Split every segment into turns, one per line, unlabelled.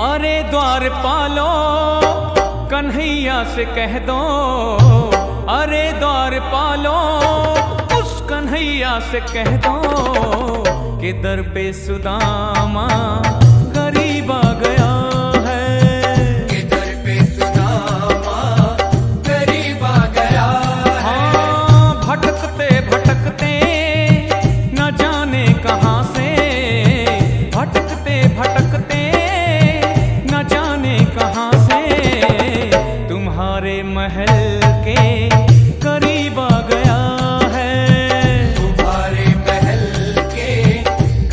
अरे द्वारपालो कन्हैया से कह दो, अरे द्वारपालो उस कन्हैया से कह दो कि दर पे सुदामा गरीब आ गया है,
कि दर पे सुदामा गरीब आ गया है।
हाँ, भटकते भटकते न जाने कहाँ से, भटकते भटकते न जाने कहाँ से तुम्हारे महल के करीब आ गया है,
तुम्हारे महल के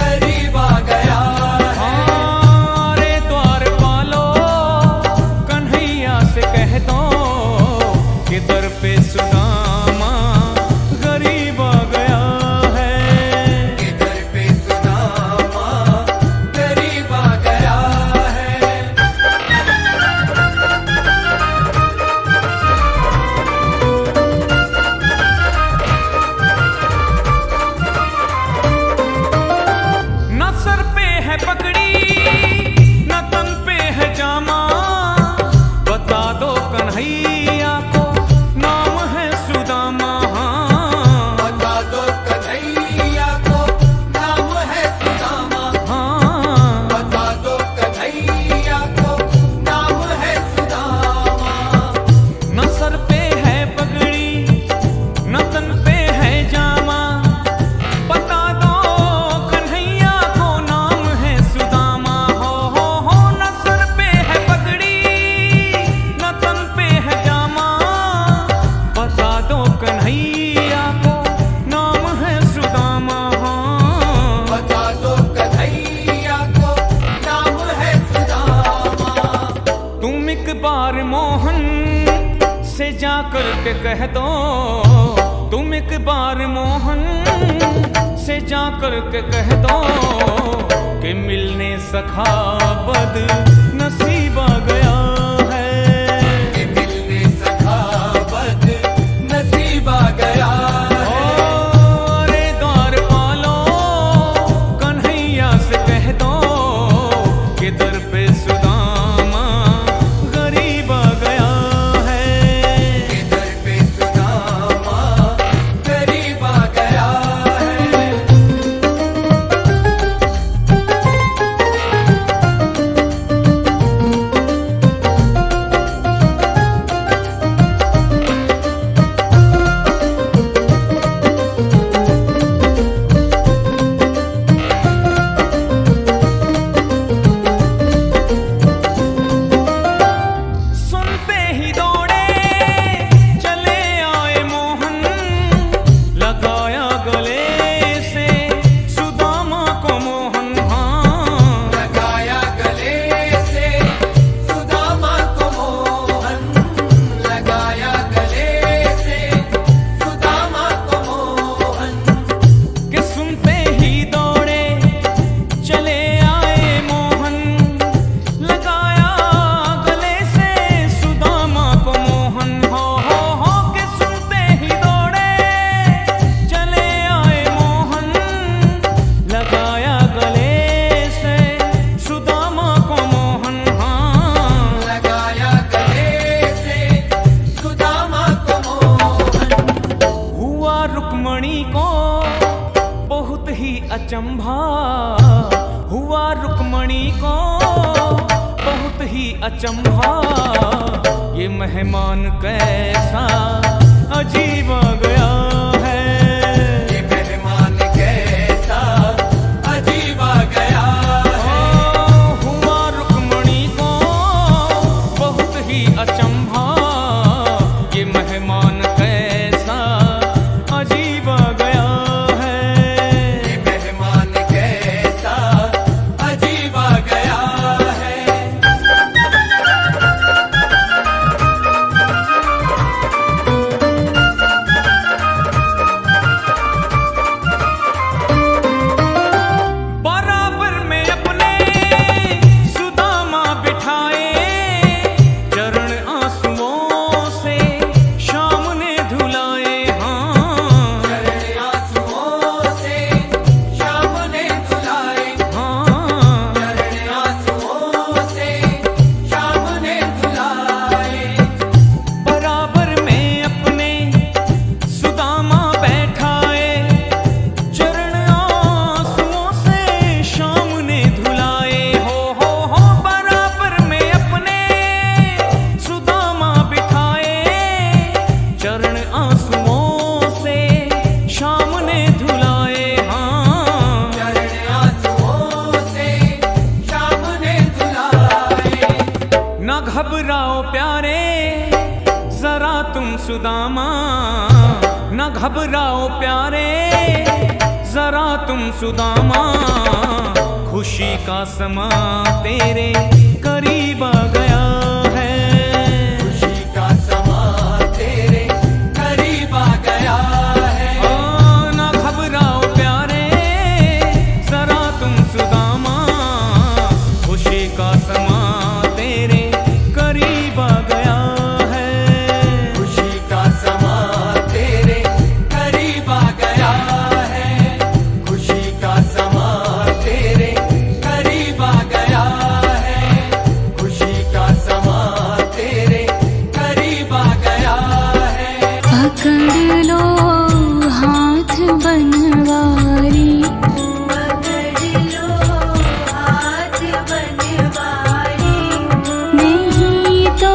करीब आ गया है।
अरे द्वारपालो कन्हैया से कह दो कि दर पे सुदामा गरीब आ गया है,
कि दर पे सुदामा गरीब आ गया है।
न सर पे है पगड़ी न तन पे है जामा, बता दो कन्हैया को नाम है सुदामा।
बता दो कन्हैया को नाम है सुदामा,
हाँ,
बता दो कन्हैया को नाम है सुदामा।
न सर पे है पगड़ी न तन पे है जामा, बता दो कन्हैया को नाम है सुदामा। हो न सर पे है पगड़ी न तन पे है जामा, बता दो कन्हैया को नाम है सुदामा।
बता दो कन्हैया को नाम है सुदामा।
तुम एक बार मोहन से जाकर के कह दो, तुम एक बार मोहन से जाकर के कह दो कि मिलने सखा बद नसीब आ गया है,
कि मिलने सखा बद नसीब आ गया है।
अरे द्वारपालो कन्हैया से कह दो कि दर पे सुदामा गरीब आ गया है,
कि दर पे सुदामा गरीब आ गया है।
सुनते ही दौड़े चले आए मोहन, लगाया गले से सुदामा को मोहन। हाँ,
लगाया गले से सुदामा को मोहन, लगाया गले से सुदामा को मोहन।
कि सुनते ही दौड़े चले आए मोहन, लगाया गले से सुदामा को मोहन। हो कि सुनते ही दौड़े चले आए मोहन, लगाया गले से सुदामा को मोहन। हाँ,
लगाया गले से सुदामा को मोहन।
हुआ रुक्मणी को बहुत ही अचंभा, हुआ रुक्मणी को बहुत ही अचंभा, ये मेहमान कैसा अजीब आ गया है,
ये मेहमान कैसा अजीब आ गया है।
हुआ रुक्मणी को बहुत ही अचंभा, ये मेहमान कैसा अजीब आ गया है,
ये मेहमान कैसा अजीब आ गया है।
सुदामा, न घबराओ प्यारे जरा तुम सुदामा, खुशी का समा तेरे करीब आ गया है।
खुशी का समा तेरे करीब आ गया है।
न घबराओ प्यारे जरा तुम सुदामा, खुशी का समा तेरे करीब आ गया है।
खुशी का समा तेरे करीब आ गया है। खुशी का समा तेरे करीब आ गया है। खुशी का समा तेरे करीब आ गया है।
पकड़ लो हाथ बनवारी, पकड़ लो हाथ बनवारी, नहीं तो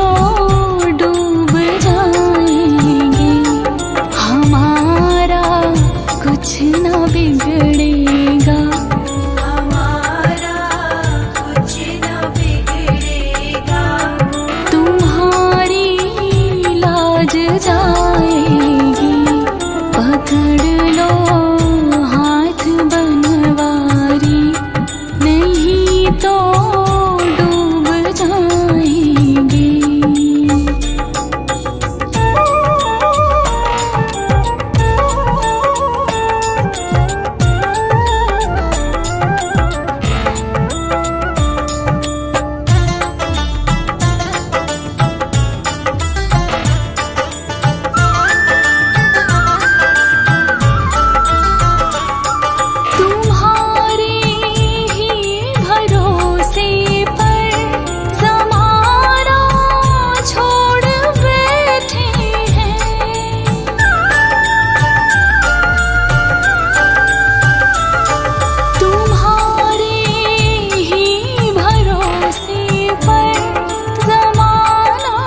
डूब जाएंगे, हमारा कुछ न बिगड़ेगा, हमारा कुछ न बिगड़ेगा, तुम्हारी लाज जाएगी। पकड़ लो हाथ बनवारी, नहीं तो डूब जाएंगे। तुम्हारे ही भरोसे पर ज़माना छोड़ बैठे हैं, तुम्हारे ही भरोसे पर ज़माना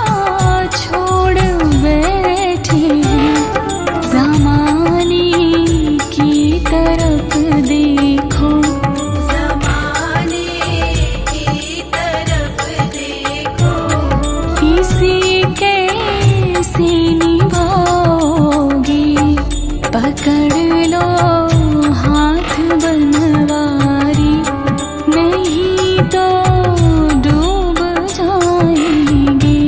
छोड़ बैठे हैं। ज़माने की तरफ देखो, ज़माने की तरफ देखो, इसी कैसे निभाओगे। पकड़ लो हाथ बनवारी, नहीं तो डूब जाएंगे।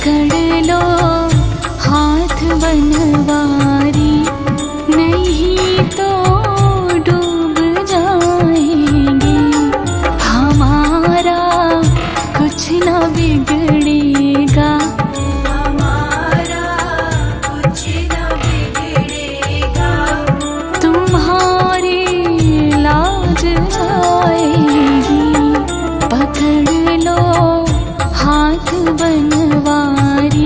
पकड़ लो हाथ बनवारी, नहीं तो डूब जाएंगे। हमारा कुछ ना बिगड़ेगा,
हमारा कुछ न बिगड़ेगा।
तुम्हारी लाज जाएगी। पकड़ लो हाथ बनवारी,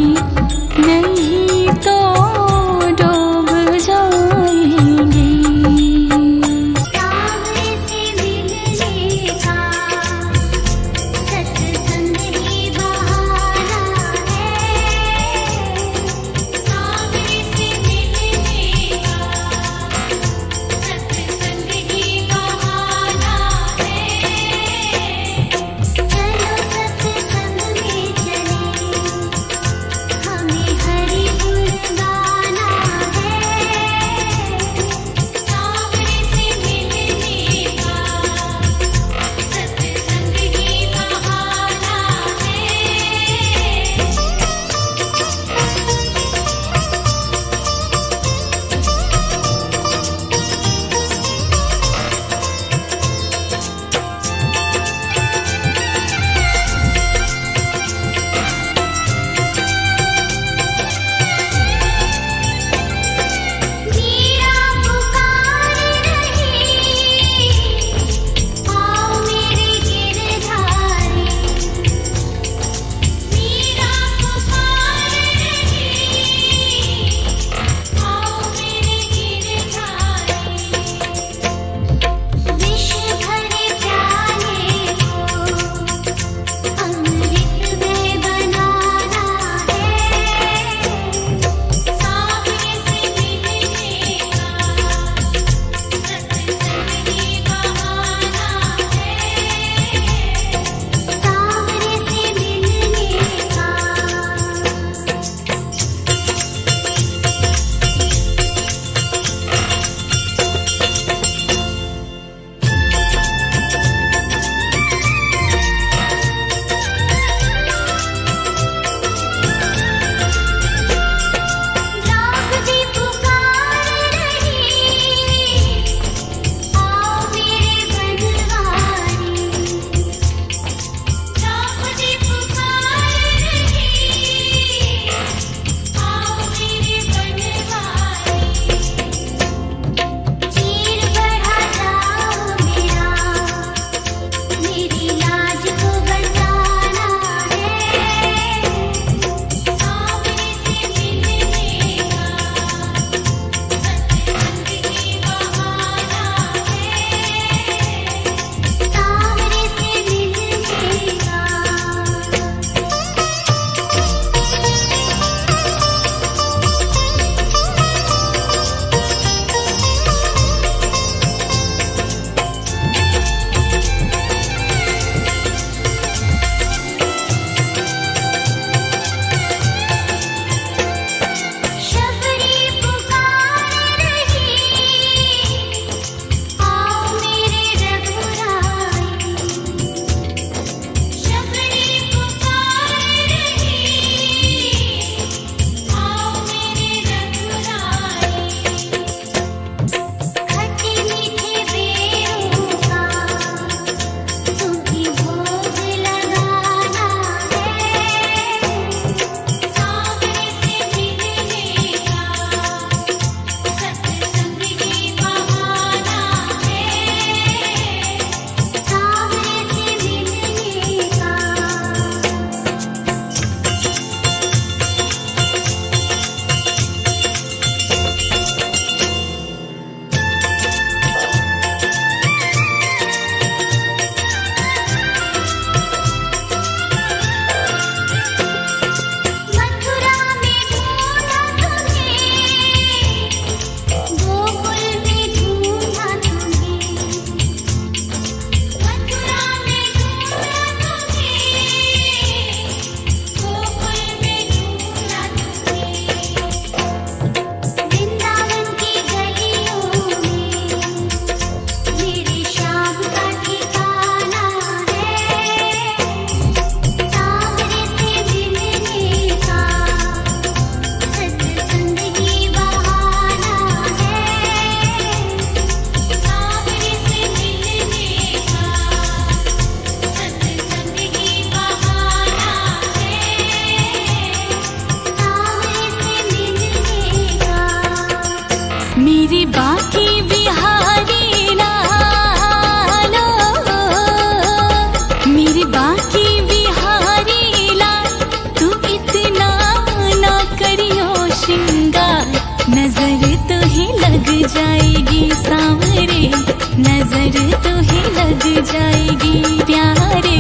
जाएगी प्यारे,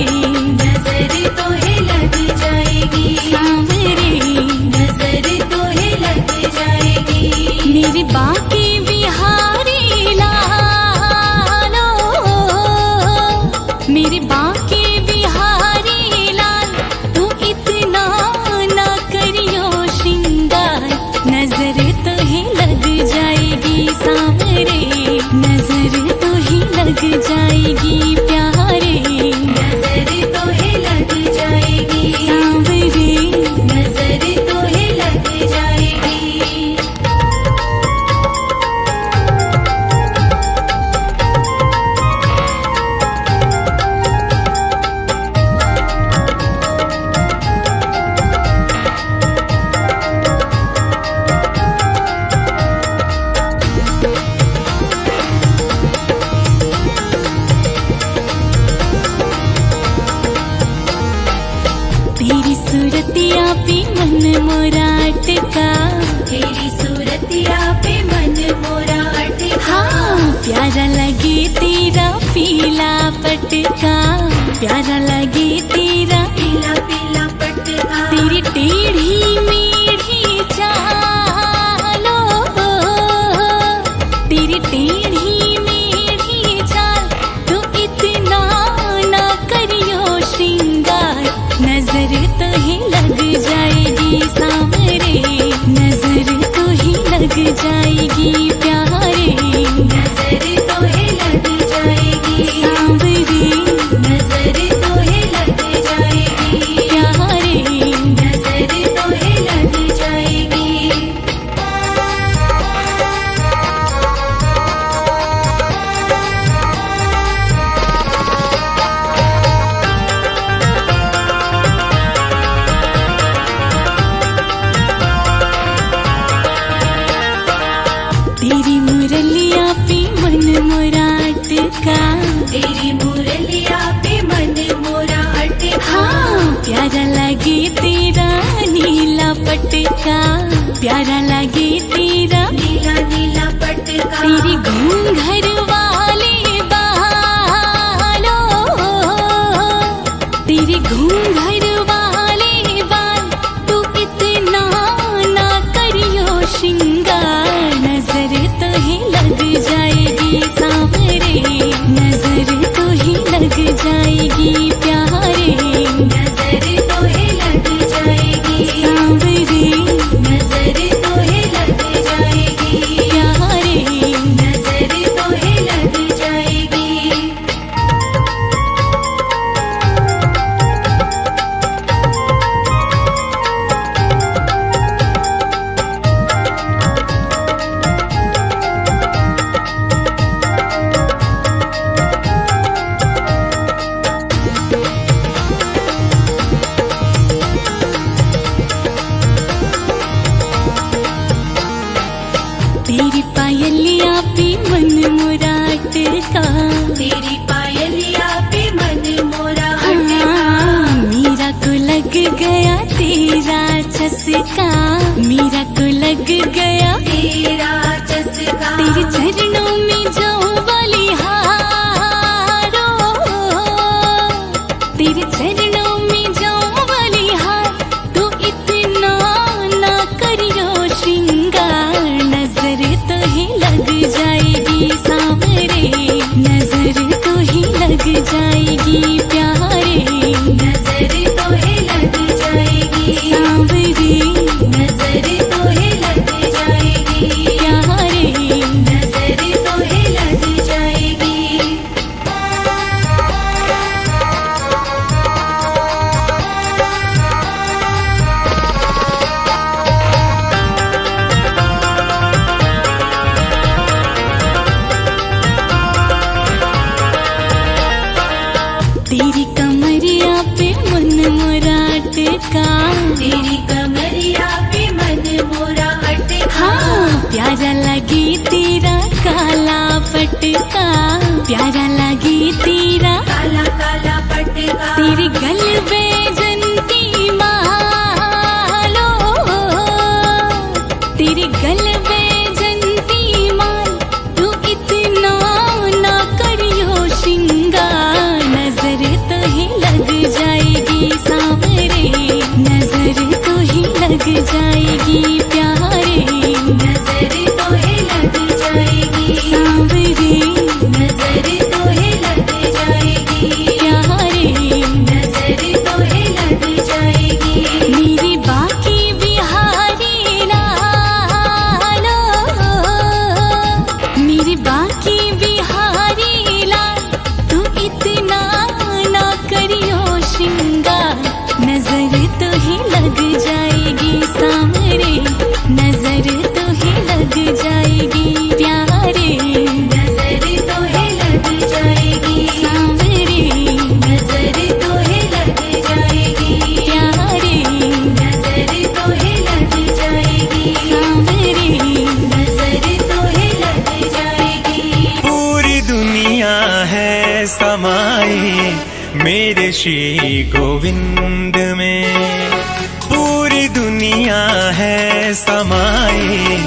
नजर तो है लग जाएगी
सांवरे
नजर तो है लग जाएगी
मेरे बाकी बिहारी लालो, मेरे बाकी बिहारी लाल तू इतना ना करियो श्रृंगार, नजर तो ही लग जाएगी सांवरे, नजर तो ही लग जाएगी प्यारे,
नजर तो है लग जाएगी
सांवरे
नजर तो है लग जाएगी
तेरी सूरतिया पे मन मोरा अटका,
तेरी सूरतिया पे मन मोरा अटका
हाँ प्यारा लगे तेरा पीला पटका, प्यारा लगे तेरा
पीला पीला पटका
तेरी टेढ़ी मेढ़ी चालो, तेरी टेढ़ी मेढ़ी चाल तू इतना ना करियो श्रृंगार, नजर तो ही लग जाएगी सांवरे, नजर तो ही लग जाएगी प्यारे,
नजर तो है लग जाएगी
सांवरे
नजर तो है लग जाएगी
प्यारे
नजर तो है लग जाएगी
तेरी मुरलिया पे मन मोरा अटका,
तेरी मुरलिया पे मन मोरा अटका
हाँ प्यारा लगे तेरा नीला पटका, प्यारा लगे तेरा
नीला नीला पटका
तेरी घूंघर वाले बालों, तेरी घूंघर वाले बाल तू इतना ना करियो श्रृंगार, नजर तो ही लग जाएगी सांवरे, नजर तो ही लग जाएगी प्यारे,
नजर तो है लग जाएगी
सांवरे
नजर तो है लग जाएगी
प्यारे
नजर तो है लग जाएगी
तेरी पायलिया पे मन मोरा अटका,
तेरी पायलिया पे मन मोरा अटका
हाँ, मीरा को लग गया तेरा चस्का, मीरा को लग गया
तेरा चस्का
तेरे चरणों में जो बलिहारो, तेरे चरणों में जो बलिहार तू इतना ना करियो श्रृंगार, नजर तो ही लग जाएगी सांवरे, नजर तो ही लग जाएगी प्यारे,
नजर तो है लग जाएगी
सांवरे
नजर तो है लग जाएगी
प्यारे
नजर तो है लग जाएगी
तेरी कमरिया पे मन मोरा अटका,
तेरी कमरिया पे मन मोरा अटका
हाँ प्यारा लगे तेरा काला पटका, प्यारा लगे तेरा
काला काला पटका
तेरे गल बेजंती मालो, तेरे गल बेजंती माल तू इतना ना करियो श्रृंगार,
समाई मेरे श्री गोविंद में। पूरी दुनिया है समाई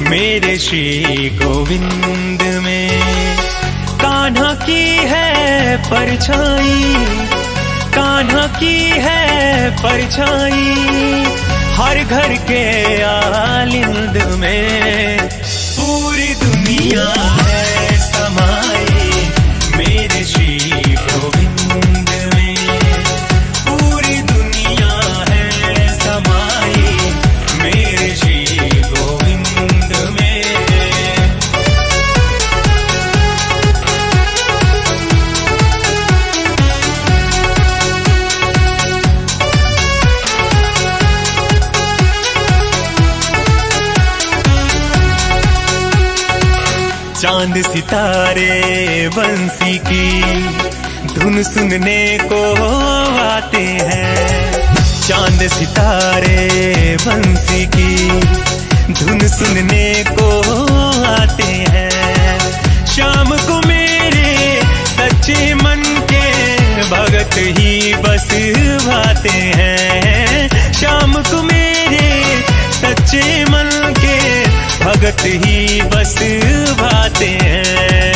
मेरे श्री गोविंद में। कान्हा की है परछाई, कान्हा की है परछाई हर घर के आलिंद में। पूरी दुनिया है समाई मेरे श्री गोविंद में। पूरी दुनिया है समाई मेरे श्री गोविंद में। चांद सितारे बंसी की धुन सुनने को आते हैं। चांद सितारे बंसी की धुन सुनने को आते हैं। शाम को मेरे सच्चे मन के भगत ही बस भाते हैं। शाम को मेरे सच्चे मन के भगत ही बस भाते हैं।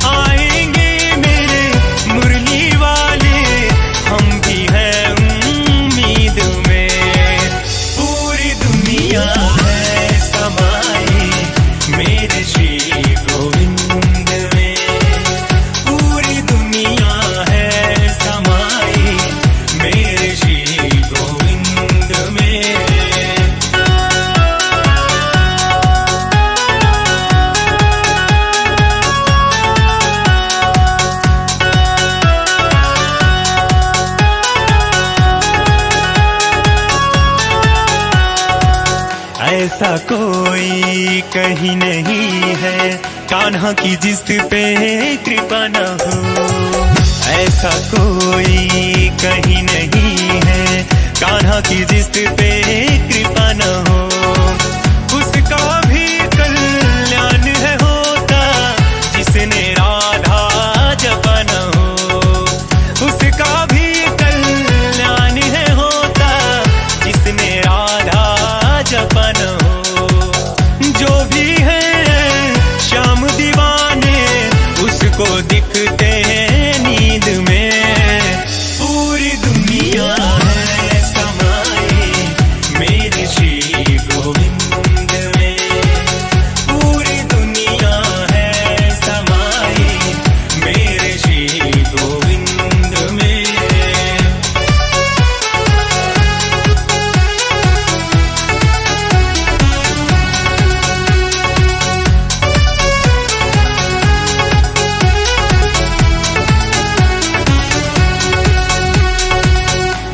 आएंगे मेरे मुरली वाले हम भी हैं उम्मीद में। पूरी दुनिया है समाई मेरे श्री गोविंद में। पूरी दुनिया है समाई मेरे श्री गोविंद में। ऐसा कोई कहीं नहीं है कान्हा की जिस पे कृपा न हो। ऐसा कोई कहीं नहीं है कान्हा की जिस पे कृपा न हो। उसका भी कल्याण है होता जिसने राधा जपा न हो। उसका भी कल्याण है होता जिसने राधा जपा न हो। जो भी है श्याम दीवाने उसको दिखते हैं नींद में। पूरी दुनिया है समाई मेरे श्री गोविंद में। पूरी दुनिया है समाई मेरे श्री गोविंद में।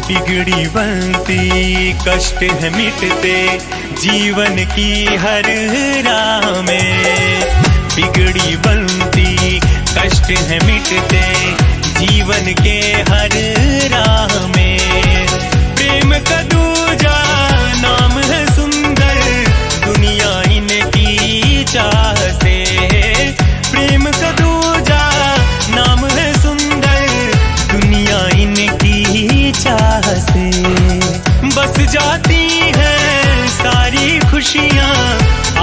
बिगड़ी बनती कष्ट है मिटते जीवन की हर राह में। बिगड़ी बनती कष्ट है मिटते जीवन के हर राह में। प्रेम का दूजा नाम है सुंदर दुनिया इनकी चाहते। प्रेम का दूजा नाम है सुंदर दुनिया इनकी चाह से। बस जाती है सारी खुशियाँ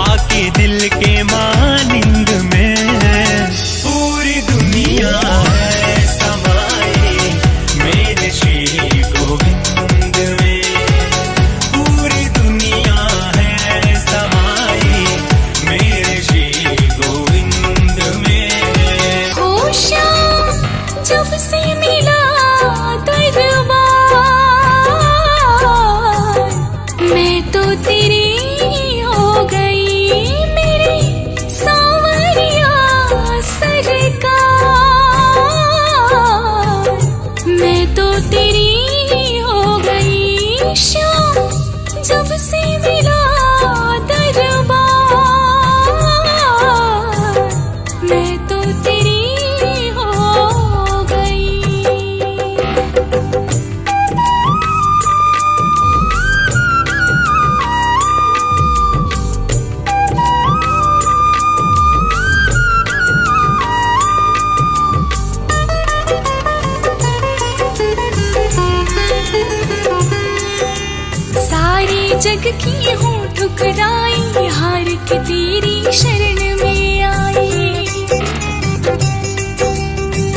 आके दिल के मानिंद में। पूरी दुनिया है समाई मेरे
जग की हूँ ठुकराई, हार के तेरी शरण में आई।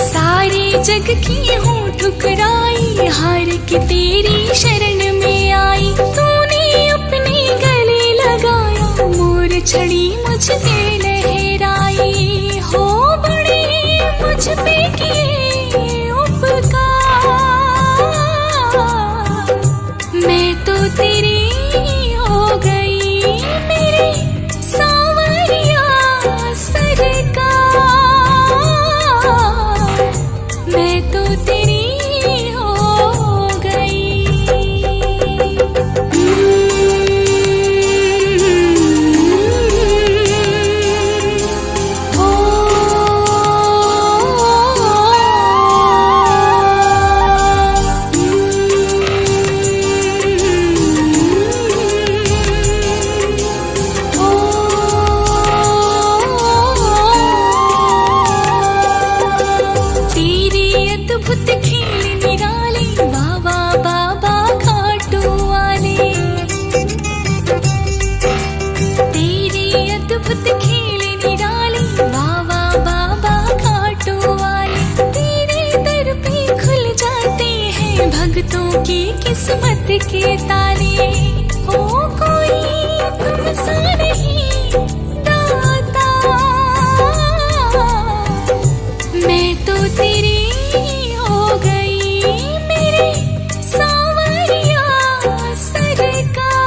सारे जग की हूँ ठुकराई, हार के तेरी शरण में आई। तूने अपने गले लगाया, मोर छड़ी मुझ पे लहराई। हो बड़े मुझ पे किए उपकार, मैं तो तेरी हो गई मेरे सांवरिया सरकार। मैं तो तेरी हो गई। अद्भुत खेल निराले, बाबा बाबा खाटू वाले। तेरे अद्भुत खेल निराले, बाबा बाबा खाटू वाले। तेरे दर पे खुल जाते हैं भक्तों की किस्मत के ताले। हो कोई तुमसा नहीं दाता, मैं तो तेरी हो गई मेरे सांवरिया सरकार।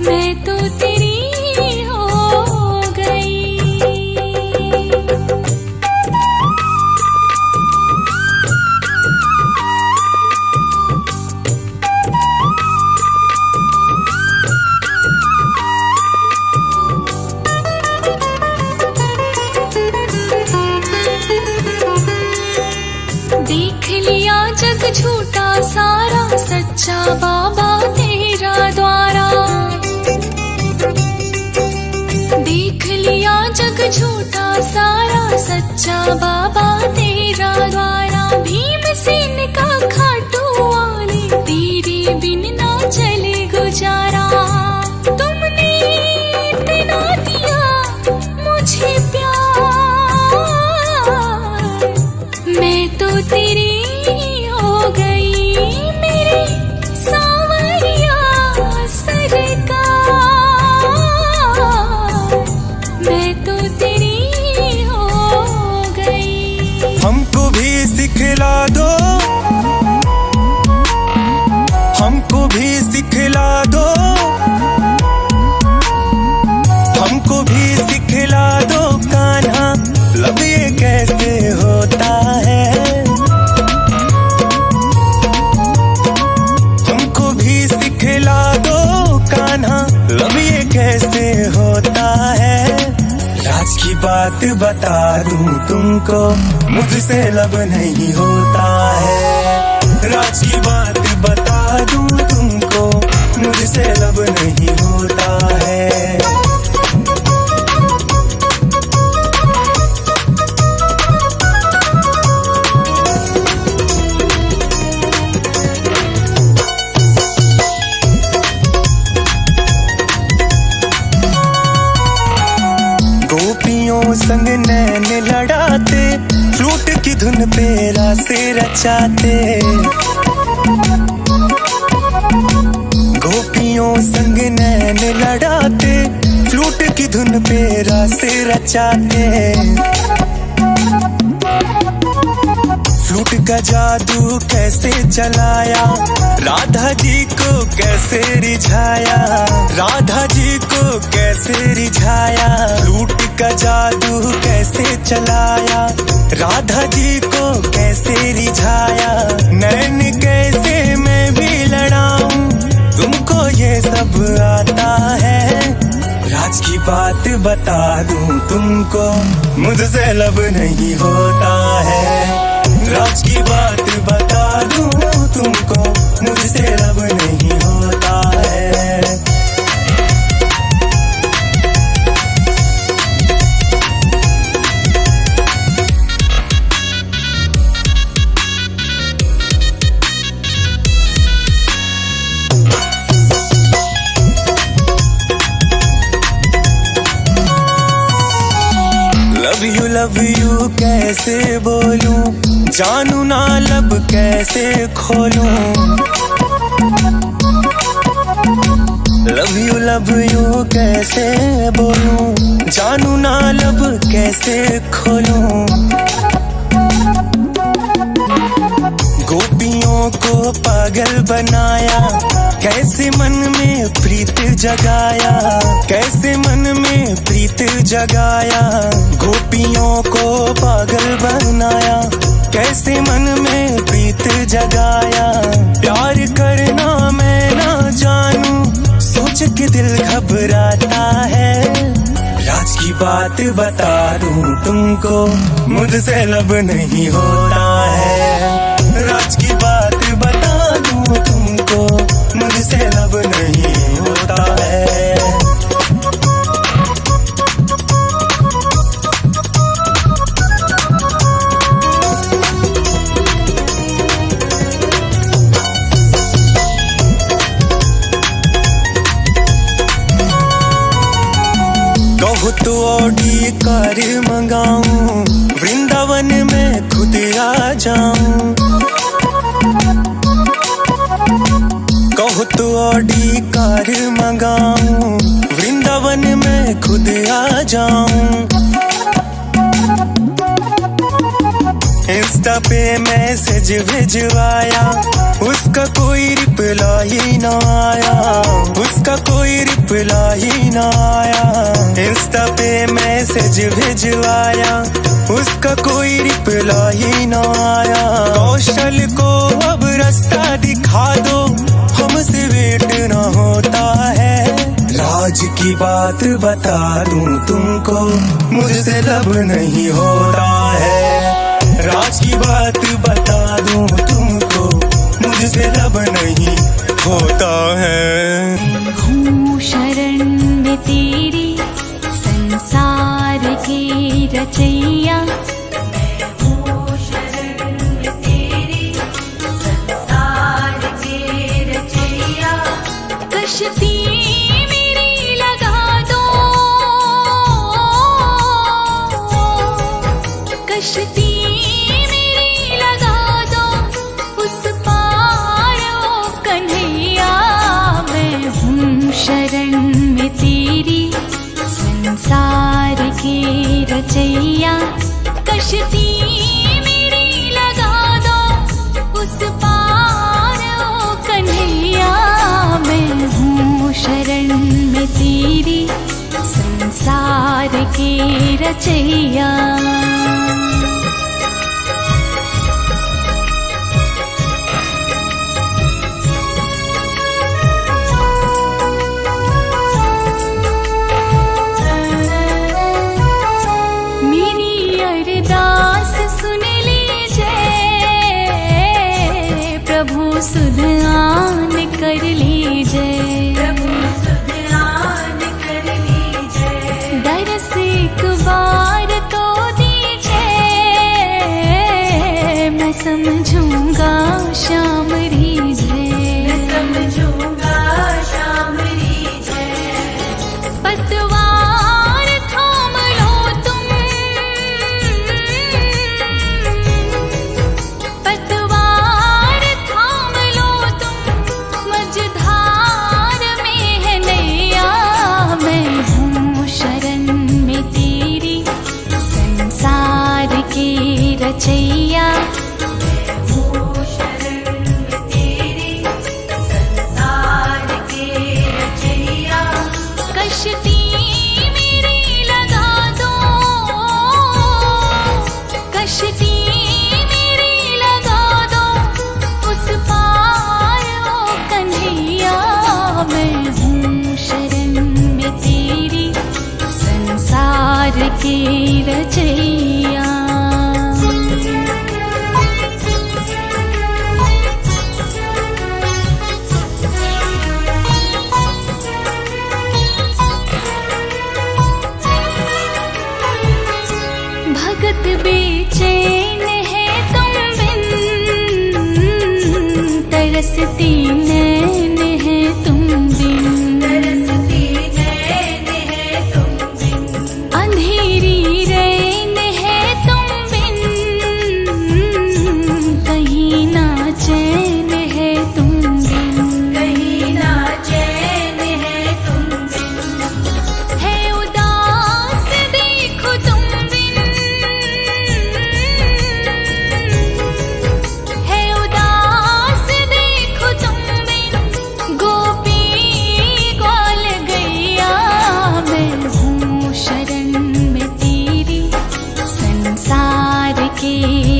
मैं तो तेरी हो गई। देख लिया जग झूठा सारा, सच्चा बाबा तेरा द्वारा। देख लिया जग झूठा सारा, सच्चा बाबा तेरा द्वारा। भीमसेन का खाटू वाले, तेरे बिन ना चले गुजारा। तुमने इतना दिया मुझे प्यार, मैं तो तेरी हो गई मेरे सांवरिया सरकार। मैं तो तेरी हो गई।
हमको भी सिखला दो, हमको भी सिखला दो, हमको भी सिखला दो कान्हा, लब ये कैसे होता है। हमको भी सिखला दो कान्हा, लब ये कैसे होता है। राज की बात बता दूं तुमको, मुझसे लब नहीं होता है। राज की बात बता दूं तुमको, मुझसे लब नहीं होता है। गोपियों संग नैन लड़ाते, फ्लूट की धुन पे रासे रचाते। गोपियों संग नैन लड़ाते, फ्लूट की धुन पे रासे रचाते। फ्लूट का जादू कैसे चलाया, राधा जी को कैसे रिझाया, राधा जी को कैसे रिझाया। फ्लूट का जादू कैसे चलाया, राधा जी को कैसे रिझाया। नैन कैसे मैं भी लड़ाऊं, तुमको ये सब आता है। राज की बात बता दूं तुमको, मुझसे लब नहीं होता है। राज की बात बता दूं तुमको, मुझसे लब नहीं होता है। लव यू कैसे बोलूं, जानू ना लब कैसे खोलूं। लव यू कैसे बोलूं, जानू ना लब कैसे खोलूं। गोपियों को पागल बनाया, कैसे मन में प्रीत जगाया, कैसे मन में प्रीत जगाया। गोपियों को पागल बनाया, कैसे मन में प्रीत जगाया। प्यार करना मैं ना जानू, सोच के दिल घबराता है। राज की बात बता दूं तुमको, मुझसे लब नहीं होता है। राज की बात बता दूं तुमको, मुझसे लब नहीं होता है। कहो तो ऑडी कार मंगाऊं, वृंदावन में खुद आ जाऊं। कहो तो ऑडी कार मंगाऊं, वृंदावन में खुद आ जाऊं। इंस्टा पे मैसेज भिजवाया, उसका कोई रिप्लाई ना आया, उसका कोई रिप्लाई ना आया। इंस्टा पे मैसेज भिजवाया, उसका कोई रिप्लाई ना आया। कौशल को अब रास्ता दिखा दो, हमसे वेट ना होता है। राज की बात बता दूं तुमको, मुझसे लब नहीं होता है। राज की बात बता दूं तुमको, मुझसे लब नहीं होता है।
हूँ शरण में तेरी संसार की रचैया,
हूँ शरण में तेरी संसार के रचैया।
कश्ती मेरी लगा दो, कश्ती मेरी लगा दो उस पार ओ कन्हैया। मैं हूँ शरण में तेरी संसार की रचैया। कश्ती मेरी लगा दो उस पार ओ कन्हैया। मैं हूँ शरण में तेरी संसार की रचैया। मेरी अरदास सुन लीजिए, प्रभु सुधान कर लीजिए,
प्रभु सुधान कर लीजिए।
दरस एक बार तो दीजिए, मैं समझूंगा श्याम रीझे,
मैं समझूंगा शाम रीझे।
पतवार थाम लो तुम, पतवार थाम लो तुम, मझधार में है नैया। मैं हूँ शरण में तेरी संसार की रचैया।
हूँ शरण में तेरी संसार के रचैया।
कश्ती मेरी लगा दो, कश्ती मेरी लगा दो उस पार ओ कन्हैया। मैं हूँ शरण में तेरी संसार की रचैया। भगत बेचैन है तुम बिन, तरसती नैन है तुम बिन,
तरसती नैन है तुम बिन।
अंधेरी रैन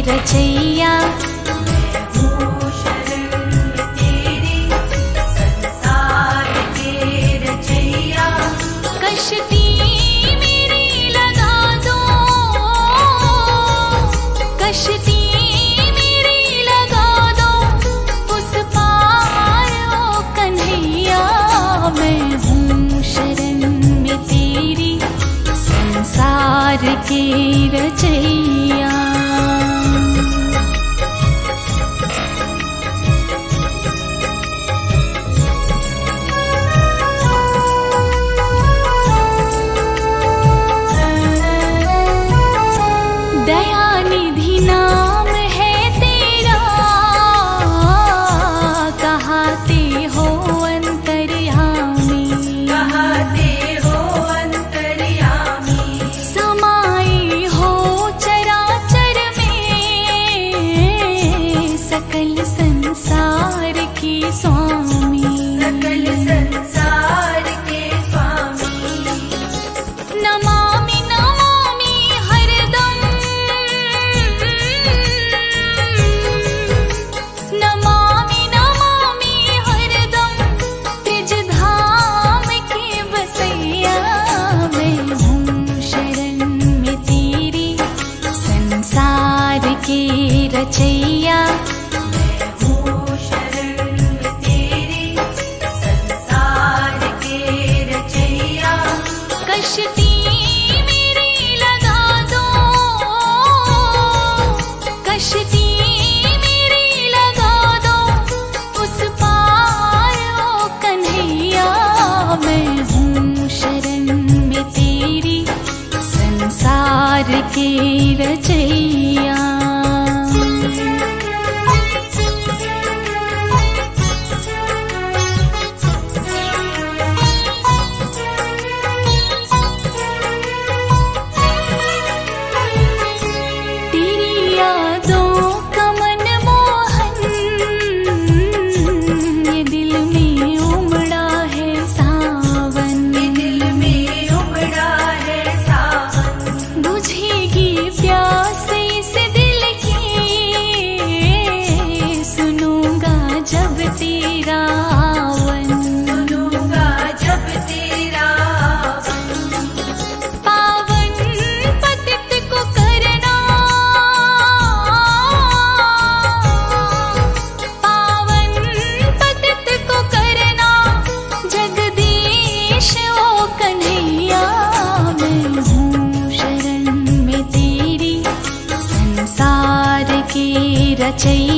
रचैया
हूँ शरण में तेरी संसार के रचैया।
कश्ती मेरी लगा दो, कश्ती मेरी लगा दो उस पार ओ कन्हैया। मैं हूँ शरण में तेरी संसार के रचैया। दयानिधि नाम है तेरा, कहाते हो अंतर्यामी,
कहाते हो अंतर्यामी।
समाये हो चराचर में, सकल संसार के स्वामी,
सकल संसार के स्वामी।
नमामि नमामि हरदम, नमामि नमामि हरदम तिज धाम के बसैया। मैं हूँ शरण में तेरी संसार के रचैया।
हूँ शरण में तेरी संसार के रचैया।
कश्ती मेरी लगा दो, कश्ती मेरी लगा दो उस पार ओ कन्हैया। मैं हूँ शरण में तेरी संसार के रचैया। तेरी यादों का मनमोहन ये दिल में उमड़ा है सावन,
ये दिल में उमड़ा है सावन।
बुझेगी प्यास इस दिल की, सुनूंगा जब तेरा आवन,
सुनूंगा जब तेरा
पावन पतित को करना, पावन पतित को करना जगदीश ओ कन्हैया। मैं हूँ शरण में तेरी संसार के रचैया।